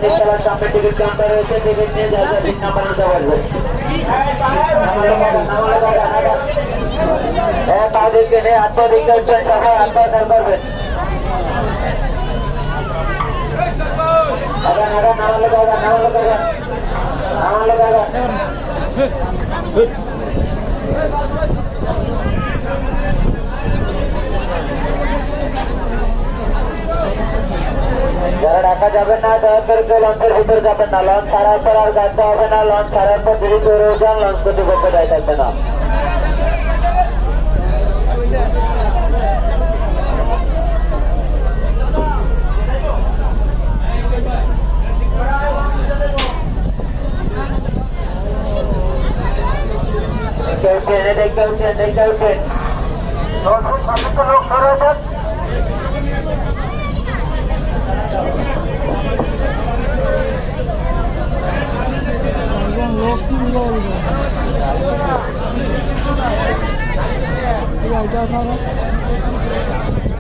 নিচতলার সামনে ticket counter রয়েছে, ticket নিয়ে যারা 3 নাম্বার নিতে পারবে। তাদেরকে নিয়ে আত্মদিকে উঠবেন, সবাই আত্মদান করবেন। যারা ঢাকা যাবেন না দয়া করে কেউ লঞ্চের ভিতরে যাবেন না। লঞ্চ ছাড়ার পর আর গাড়তে হবে না। লঞ্চ ছাড়ার পর ধীরে ধরে যান, লঞ্চ কর্তৃপক্ষ দায় থাকবে না। দেখতে উঠছেন লোক সরেছেন।